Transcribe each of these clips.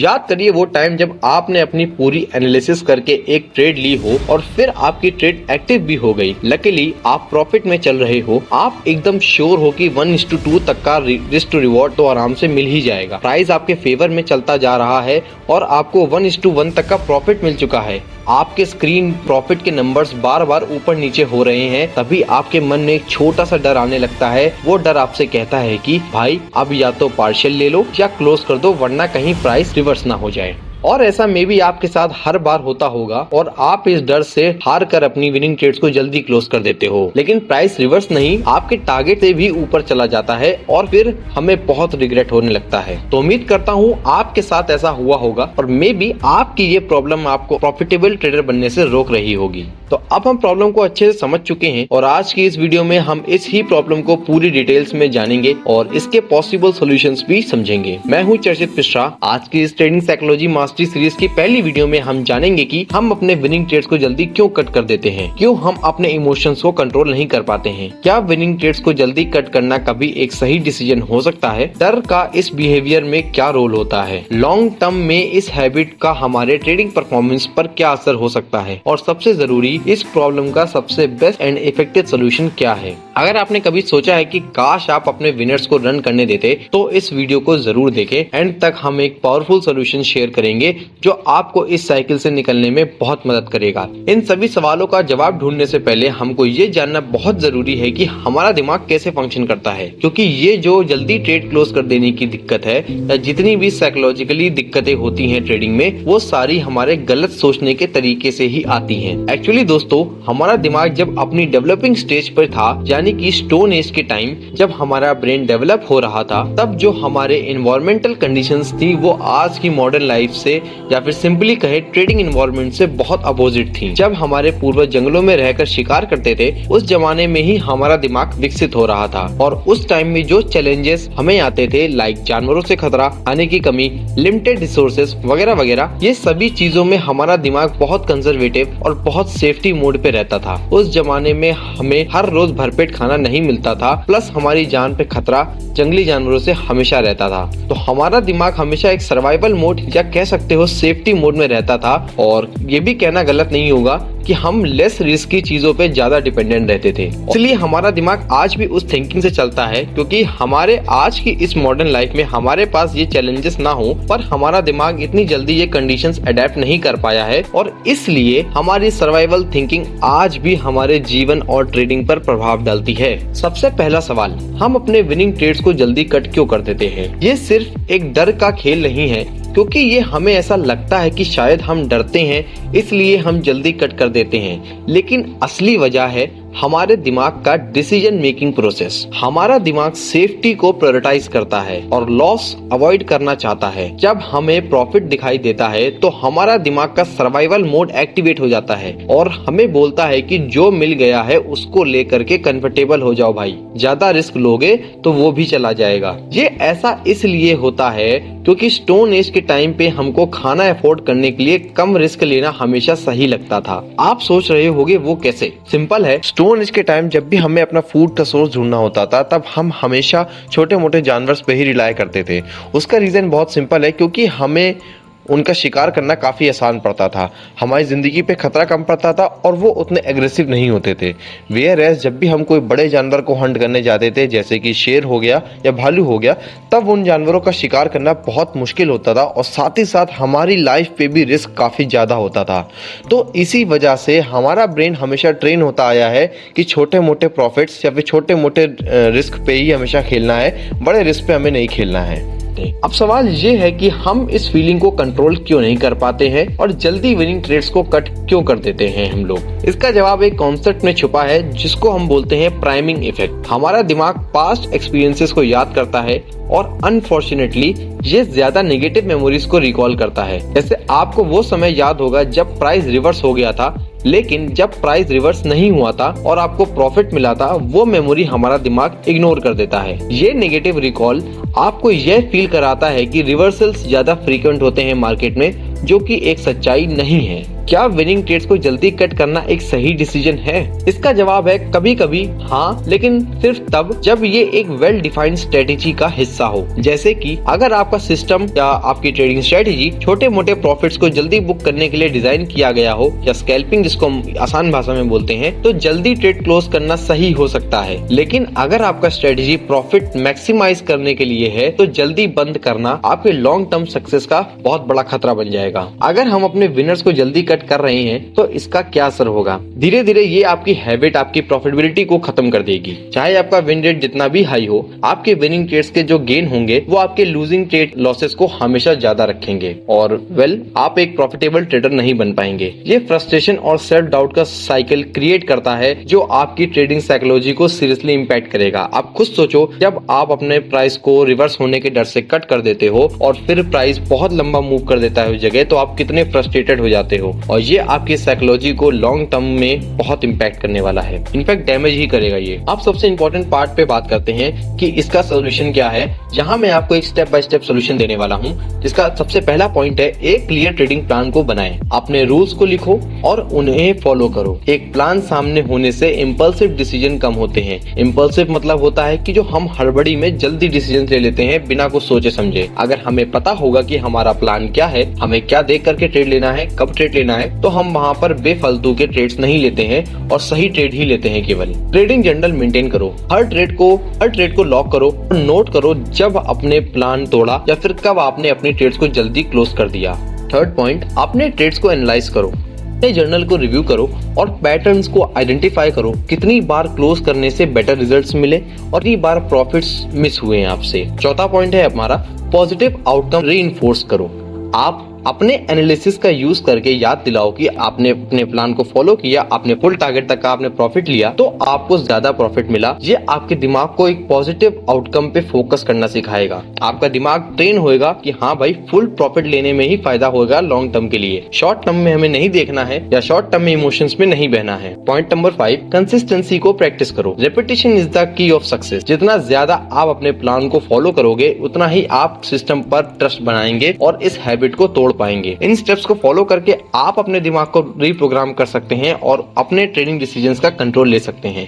याद करिए वो टाइम जब आपने अपनी पूरी एनालिसिस करके एक ट्रेड ली हो और फिर आपकी ट्रेड एक्टिव भी हो गई। लकीली आप प्रॉफिट में चल रहे हो, आप एकदम श्योर हो कि 1:2 तक का रिस्क टू रिवॉर्ड तो आराम से मिल ही जाएगा। प्राइस आपके फेवर में चलता जा रहा है और आपको 1:1 तक का प्रॉफिट मिल चुका है। आपके स्क्रीन प्रॉफिट के नंबर्स बार बार ऊपर नीचे हो रहे हैं, तभी आपके मन में एक छोटा सा डर आने लगता है। वो डर आपसे कहता है कि भाई अब या तो पार्शियल ले लो या क्लोज कर दो, वरना कहीं प्राइस रिवर्स ना हो जाए। और ऐसा मे भी आपके साथ हर बार होता होगा और आप इस डर से हार कर अपनी विनिंग ट्रेड्स को जल्दी क्लोज कर देते हो। लेकिन प्राइस रिवर्स नहीं, आपके टारगेट से भी ऊपर चला जाता है और फिर हमें बहुत रिग्रेट होने लगता है। तो उम्मीद करता हूँ आपके साथ ऐसा हुआ होगा और मे बी आपकी ये प्रॉब्लम आपको प्रॉफिटेबल ट्रेडर बनने से रोक रही होगी। तो अब हम प्रॉब्लम को अच्छे से समझ चुके हैं और आज की इस वीडियो में हम इस ही प्रॉब्लम को पूरी डिटेल्स में जानेंगे और इसके पॉसिबल सॉल्यूशंस भी समझेंगे। मैं हूँ चर्चित मिश्रा। आज की इस ट्रेडिंग साइकोलॉजी मास्टरी सीरीज की पहली वीडियो में हम जानेंगे कि हम अपने विनिंग ट्रेड्स को जल्दी क्यों कट कर देते हैं, क्यों हम अपने इमोशंस को कंट्रोल नहीं कर पाते हैं, क्या विनिंग ट्रेड्स को जल्दी कट करना कभी एक सही डिसीजन हो सकता है, डर का इस बिहेवियर में क्या रोल होता है, लॉन्ग टर्म में इस हैबिट का हमारे ट्रेडिंग परफॉर्मेंस पर क्या असर हो सकता है और सबसे जरूरी इस प्रॉब्लम का सबसे बेस्ट एंड इफेक्टिव सोल्यूशन क्या है। अगर आपने कभी सोचा है कि काश आप अपने विनर्स को रन करने देते तो इस वीडियो को जरूर देखें। एंड तक हम एक पावरफुल सोल्यूशन शेयर करेंगे जो आपको इस साइकिल से निकलने में बहुत मदद करेगा। इन सभी सवालों का जवाब ढूंढने से पहले हमको ये जानना बहुत जरूरी है कि हमारा दिमाग कैसे फंक्शन करता है, क्योंकि ये जो जल्दी ट्रेड क्लोज कर देने की दिक्कत है या जितनी भी साइकोलॉजिकली दिक्कतें होती हैं ट्रेडिंग में, वो सारी हमारे गलत सोचने के तरीके से ही आती हैं। एक्चुअली दोस्तों, हमारा दिमाग जब अपनी डेवलपिंग स्टेज पर था, यानी कि स्टोन एज के टाइम जब हमारा ब्रेन डेवलप हो रहा था, तब जो हमारे एनवायरमेंटल कंडीशंस थी वो आज की मॉडर्न लाइफ से या फिर सिंपली कहे ट्रेडिंग एनवायरमेंट से बहुत अपोजिट थी। जब हमारे पूर्वज जंगलों में रहकर शिकार करते थे, उस जमाने में ही हमारा दिमाग विकसित हो रहा था और उस टाइम में जो चैलेंजेस हमें आते थे, लाइक जानवरों से खतरा, खाने की कमी, लिमिटेड रिसोर्सेज वगैरह वगैरह, ये सभी चीजों में हमारा दिमाग बहुत कंजर्वेटिव और बहुत सेफ्टी मोड पे रहता था। उस जमाने में हमें हर रोज भरपेट खाना नहीं मिलता था, प्लस हमारी जान पे खतरा जंगली जानवरों से हमेशा रहता था। तो हमारा दिमाग हमेशा एक सर्वाइवल मोड या कह सकते हो सेफ्टी मोड में रहता था। और ये भी कहना गलत नहीं होगा कि हम लेस रिस्की चीजों पे ज्यादा डिपेंडेंट रहते थे। इसलिए हमारा दिमाग आज भी उस थिंकिंग से चलता है, क्योंकि हमारे आज की इस मॉडर्न लाइफ में हमारे पास ये चैलेंजेस ना हो, पर हमारा दिमाग इतनी जल्दी ये कंडीशंस अडेप्ट नहीं कर पाया है और इसलिए हमारी सर्वाइवल थिंकिंग आज भी हमारे जीवन और ट्रेडिंग पर प्रभाव डालती है। सबसे पहला सवाल, हम अपने विनिंग ट्रेड्स को जल्दी कट क्यों कर देते हैं? ये सिर्फ एक डर का खेल नहीं है, क्योंकि ये हमें ऐसा लगता है कि शायद हम डरते हैं इसलिए हम जल्दी कट कर देते हैं, लेकिन असली वजह है हमारे दिमाग का डिसीजन मेकिंग प्रोसेस। हमारा दिमाग सेफ्टी को प्रायोरिटाइज करता है और लॉस अवॉइड करना चाहता है। जब हमें प्रॉफिट दिखाई देता है तो हमारा दिमाग का सर्वाइवल मोड एक्टिवेट हो जाता है और हमें बोलता है कि जो मिल गया है उसको लेकर के कंफर्टेबल हो जाओ भाई, ज्यादा रिस्क लोगे तो वो भी चला जाएगा। ये ऐसा इसलिए होता है क्योंकि स्टोन एज के टाइम पे हमको खाना अफोर्ड करने के लिए कम रिस्क लेना हमेशा सही लगता था। आप सोच रहे होगे वो कैसे? सिंपल है। स्टोन एज के टाइम जब भी हमें अपना फूड का सोर्स ढूंढना होता था, तब हम हमेशा छोटे मोटे जानवर पे ही रिलाय करते थे। उसका रीजन बहुत सिंपल है, क्योंकि हमें उनका शिकार करना काफ़ी आसान पड़ता था, हमारी ज़िंदगी पे खतरा कम पड़ता था और वो उतने एग्रेसिव नहीं होते थे। वेयर एज जब भी हम कोई बड़े जानवर को हंट करने जाते थे, जैसे कि शेर हो गया या भालू हो गया, तब उन जानवरों का शिकार करना बहुत मुश्किल होता था और साथ ही साथ हमारी लाइफ पे भी रिस्क काफ़ी ज़्यादा होता था। तो इसी वजह से हमारा ब्रेन हमेशा ट्रेन होता आया है कि छोटे मोटे प्रॉफिट्स या फिर छोटे मोटे रिस्क पे ही हमेशा खेलना है, बड़े रिस्क पे हमें नहीं खेलना है। अब सवाल ये है कि हम इस फीलिंग को कंट्रोल क्यों नहीं कर पाते हैं और जल्दी विनिंग ट्रेड्स को कट क्यों कर देते हैं हम लोग? इसका जवाब एक कॉन्सेप्ट में छुपा है जिसको हम बोलते हैं प्राइमिंग इफेक्ट। हमारा दिमाग पास्ट एक्सपीरियंसेस को याद करता है और अनफॉर्चुनेटली ये ज्यादा नेगेटिव मेमोरीज को रिकॉल करता है। जैसे आपको वो समय याद होगा जब प्राइस रिवर्स हो गया था, लेकिन जब प्राइस रिवर्स नहीं हुआ था और आपको प्रॉफिट मिला था, वो मेमोरी हमारा दिमाग इग्नोर कर देता है। ये नेगेटिव रिकॉल आपको यह फील कराता है कि रिवर्सल्स ज्यादा फ्रीक्वेंट होते हैं मार्केट में, जो कि एक सच्चाई नहीं है। क्या विनिंग ट्रेड्स को जल्दी कट करना एक सही डिसीजन है? इसका जवाब है कभी कभी हाँ, लेकिन सिर्फ तब जब ये एक वेल डिफाइंड स्ट्रेटेजी का हिस्सा हो। जैसे कि अगर आपका सिस्टम या आपकी ट्रेडिंग स्ट्रेटेजी छोटे मोटे प्रॉफिट्स को जल्दी बुक करने के लिए डिजाइन किया गया हो, या स्कैल्पिंग जिसको हम आसान भाषा में बोलते हैं, तो जल्दी ट्रेड क्लोज करना सही हो सकता है। लेकिन अगर आपका स्ट्रेटेजी प्रॉफिट मैक्सिमाइज करने के लिए है तो जल्दी बंद करना आपके लॉन्ग टर्म सक्सेस का बहुत बड़ा खतरा बन जाएगा। अगर हम अपने विनर्स को जल्दी कट कर रहे हैं तो इसका क्या असर होगा? धीरे धीरे ये आपकी हैबिट आपकी प्रॉफिटेबिलिटी को खत्म कर देगी। चाहे आपका विन रेट जितना भी हाई हो, आपके विनिंग ट्रेड्स के जो गेन होंगे वो आपके लूजिंग ट्रेड लॉसेस को हमेशा ज्यादा रखेंगे और आप एक प्रॉफिटेबल ट्रेडर नहीं बन पाएंगे। ये फ्रस्ट्रेशन और सेल्फ डाउट का साइकिल क्रिएट करता है जो आपकी ट्रेडिंग साइकोलॉजी को सीरियसली इम्पैक्ट करेगा। आप खुद सोचो, जब आप अपने प्राइस को रिवर्स होने के डर से कट कर देते हो और फिर प्राइस बहुत लंबा मूव कर देता है उस जगह, तो आप कितने फ्रस्ट्रेटेड हो जाते हो, और ये आपकी साइकोलॉजी को लॉन्ग टर्म में बहुत इम्पैक्ट करने वाला है, इनफैक्ट डैमेज ही करेगा ये। आप सबसे इम्पोर्टेंट पार्ट पे बात करते हैं कि इसका सोल्यूशन क्या है, जहां मैं आपको एक स्टेप बाय स्टेप सोल्यूशन देने वाला हूं, जिसका सबसे पहला पॉइंट है एक क्लियर ट्रेडिंग प्लान को बनाएं। अपने रूल्स को लिखो और उन्हें फॉलो करो। एक प्लान सामने होने से इम्पल्सिव डिसीजन कम होते हैं। इम्पल्सिव मतलब होता है कि जो हम हड़बड़ी में जल्दी डिसीजन ले लेते हैं बिना कुछ सोचे समझे। अगर हमें पता होगा कि हमारा प्लान क्या है, हमें क्या देख करके ट्रेड लेना है, कब ट्रेड लेना है, तो हम वहाँ पर बेफालतू के ट्रेड्स नहीं लेते हैं और सही ट्रेड ही लेते हैं। केवल ट्रेडिंग जर्नल मेंटेन करो। हर ट्रेड को लॉक करो और नोट करो जब अपने प्लान तोड़ा या फिर कब आपने अपने ट्रेड्स को जल्दी क्लोज कर दिया। थर्ड पॉइंट, अपने ट्रेड्स को एनालाइज करो। अपने जर्नल को रिव्यू करो और पैटर्न्स को आइडेंटिफाई करो। कितनी बार क्लोज करने से बेटर रिजल्ट्स मिले और कितनी बार प्रॉफिट्स मिस हुए हैं आपसे। चौथा पॉइंट है हमारा पॉजिटिव आउटकम रीइंफोर्स करो। आप अपने एनालिसिस का यूज करके याद दिलाओ कि आपने अपने प्लान को फॉलो किया, आपने फुल टारगेट तक का आपने प्रॉफिट लिया, तो आपको ज्यादा प्रॉफिट मिला। ये आपके दिमाग को एक पॉजिटिव आउटकम पे फोकस करना सिखाएगा। आपका दिमाग ट्रेन होएगा कि हाँ भाई, फुल प्रॉफिट लेने में ही फायदा होगा लॉन्ग टर्म के लिए। शॉर्ट टर्म में हमें नहीं देखना है या शॉर्ट टर्म में इमोशंस में नहीं बहना है। पॉइंट नंबर 5, कंसिस्टेंसी को प्रैक्टिस करो। Repetition is the key of success. जितना ज्यादा आप अपने प्लान को फॉलो करोगे उतना ही आप सिस्टम पर ट्रस्ट बनाएंगे और इस हैबिट को तोड़ पाएंगे। इन स्टेप्स को फॉलो करके आप अपने दिमाग को रीप्रोग्राम कर सकते हैं और अपने ट्रेडिंग डिसीजंस का कंट्रोल ले सकते हैं।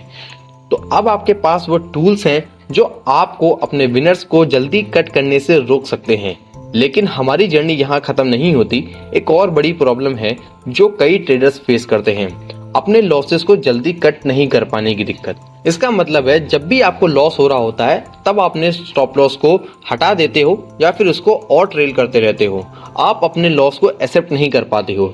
तो अब आपके पास वो टूल्स हैं जो आपको अपने विनर्स को जल्दी कट करने से रोक सकते हैं। लेकिन हमारी जर्नी यहाँ खत्म नहीं होती। एक और बड़ी प्रॉब्लम है जो कई ट्रेडर्स फेस करते हैं, अपने लॉसेस को जल्दी कट नहीं कर पाने की दिक्कत। इसका मतलब है जब भी आपको लॉस हो रहा होता है तब आपने स्टॉप लॉस को हटा देते हो या फिर उसको और ट्रेल करते रहते हो। आप अपने लॉस को एक्सेप्ट नहीं कर पाते हो।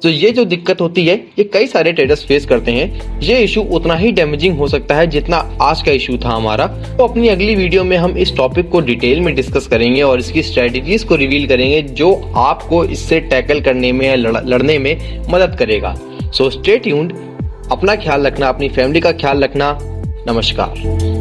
तो ये जो दिक्कत होती है ये कई सारे ट्रेडर्स फेस करते हैं। ये इशू उतना ही डैमेजिंग हो सकता है जितना आज का इशू था हमारा। तो अपनी अगली वीडियो में हम इस टॉपिक को डिटेल में डिस्कस करेंगे और इसकी स्ट्रेटजीज को रिवील करेंगे जो आपको इससे टैकल करने में या लड़ने में मदद करेगा। So stay tuned. अपना ख्याल रखना, अपनी फैमिली का ख्याल रखना। नमस्कार।